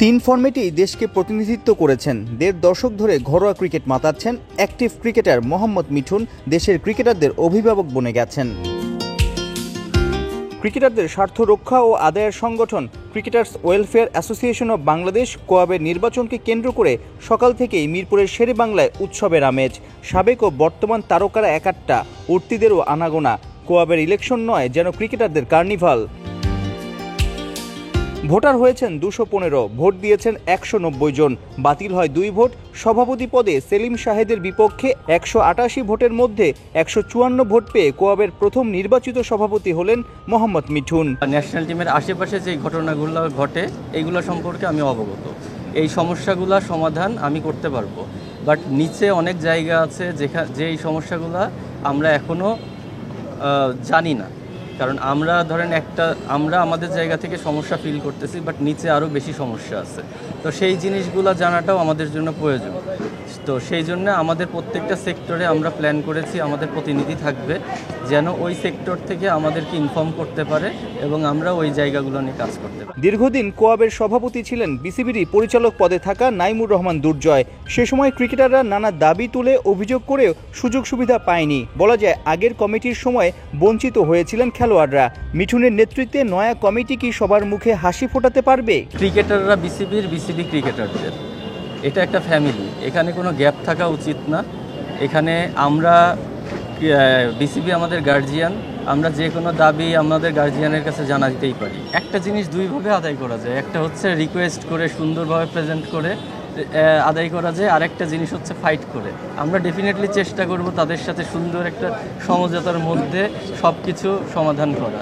তিন ফরম্যাটেই দেশকে প্রতিনিধিত্ব করেছেন। দেড় দশক ধরে ঘরোয়া ক্রিকেট মাতাচ্ছেন অ্যাক্টিভ ক্রিকেটার মোহাম্মদ মিঠুন দেশের ক্রিকেটারদের অভিভাবক বনে গেছেন। ক্রিকেটারদের স্বার্থ রক্ষা ও আদায়ের সংগঠন cricketers welfare association of Bangladesh কোয়াবের নির্বাচনকে কেন্দ্র করে সকাল থেকেই মিরপুরের শেরেবাংলায় উৎসবের আমেজ। সাবেক ও বর্তমান তারকারা একাট্টা, উঠতিদেরও আনাগোনা। কোয়াবের ইলেকশন নয়, যেন ক্রিকেটারদের কার্নিভাল। ভোটার হয়েছেন 215, ভোট দিয়েছেন 190 জন, বাতিল হয় 2 ভোট। সভাপতি পদে সেলিম শাহেদের বিপক্ষে 188 ভোটের মধ্যে 154 ভোট পেয়ে কোয়াবের প্রথম নির্বাচিত সভাপতি হলেন মোহাম্মদ মিঠুন। ন্যাশনাল টিমের আশেপাশে যে ঘটনাগুলো ঘটে এইগুলো সম্পর্কে আমি অবগত। এই সমস্যাগুলো সমাধান আমি করতে পারবো, বাট নিচে অনেক জায়গা আছে যে এই সমস্যাগুলো আমরা এখনও জানি না। কারণ আমরা ধরেন আমরা আমাদের জায়গা থেকে সমস্যা ফিল করতেছি, বাট নিচে আরও বেশি সমস্যা আছে। তো সেই জিনিসগুলো জানাটাও আমাদের জন্য প্রয়োজন। তো সেই জন্য আমাদের প্রত্যেকটা সেক্টরে আমরা প্ল্যান করেছি আমাদের প্রতিনিধি থাকবে, যেন ওই সেক্টর থেকে আমাদেরকে ইনফর্ম করতে পারে এবং আমরা ওই জায়গাগুলো নিয়ে কাজ করতে পারি। দীর্ঘদিন কোয়াবের সভাপতি ছিলেন বিসিবির পরিচালক পদে থাকা নাইমুর রহমান দুর্জয়। সে সময় ক্রিকেটাররা নানা দাবি তুলে অভিযোগ করেও সুযোগ সুবিধা পায়নি। বলা যায় আগের কমিটির সময় বঞ্চিত হয়েছিলেন খেলোয়াড়রা। মিঠুনের নেতৃত্বে নয়া কমিটি কি সবার মুখে হাসি ফোটাতে পারবে? ক্রিকেটাররা বিসিবি ক্রিকেটারদের এটা একটা ফ্যামিলি, এখানে কোনো গ্যাপ থাকা উচিত না। এখানে আমরা বিসিবি আমাদের গার্জিয়ান, আমরা যে কোনো দাবি আমাদের গার্জিয়ানের কাছে জানা দিতেই পারি। একটা জিনিস দুইভাবে আদায় করা যায়, একটা হচ্ছে রিকোয়েস্ট করে সুন্দরভাবে প্রেজেন্ট করে আদায় করা যায়, আরেকটা জিনিস হচ্ছে ফাইট করে। আমরা ডেফিনেটলি চেষ্টা করব তাদের সাথে সুন্দর একটা সমঝোতার মধ্যে সব কিছু সমাধান করা।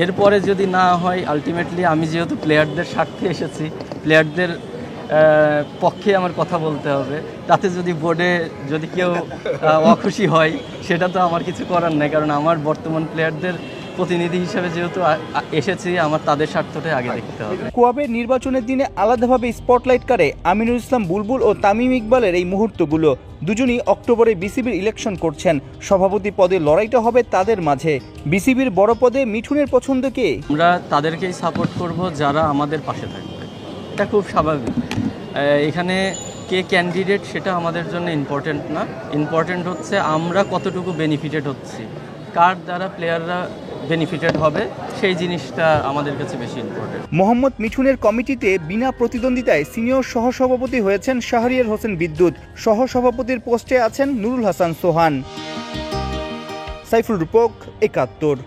এরপরে যদি না হয়, আলটিমেটলি আমি যেহেতু প্লেয়ারদের স্বার্থে এসেছি, প্লেয়ারদের পক্ষে আমার কথা বলতে হবে। তাতে যদি বোর্ডে যদি কেউ অখুশি হয়, সেটা তো আমার কিছু করার নেই, কারণ আমার বর্তমান প্লেয়ারদের প্রতিনিধি হিসেবে যেহেতু এসেছি, আমার তাদের স্বার্থটাই আগে দেখতে হবে। কোয়াবের নির্বাচনের দিনে আলাদাভাবে স্পটলাইট কারে আমিনুল ইসলাম বুলবুল ও তামিম ইকবালের এই মুহূর্তগুলো। দুজনই অক্টোবরে বিসিবির ইলেকশন করছেন। সভাপতি পদে লড়াইটা হবে তাদের মাঝে। বিসিবির বড় পদে মিঠুনের পছন্দ কে? আমরা তাদেরকেই সাপোর্ট করব যারা আমাদের পাশে থাকবে। এটা খুব স্বাভাবিক। এখানে কে ক্যান্ডিডেট সেটা আমাদের জন্য ইম্পর্টেন্ট না। ইম্পর্টেন্ট হচ্ছে আমরা কতটুকু বেনিফিটেড হচ্ছি, কার দ্বারা প্লেয়াররা বেনিফিটেড হবে, সেই জিনিসটা আমাদের কাছে বেশি ইম্পর্টেন্ট। মোহাম্মদ মিঠুনের কমিটিতে বিনা প্রতিদ্বন্দ্বিতায় সিনিয়র সহসভাপতি হয়েছেন শাহরিয়ার হোসেন বিদ্যুৎ। সহসভাপতির পোস্টে আছেন নুরুল হাসান সোহান। সাইফুল রূপক, ৭১।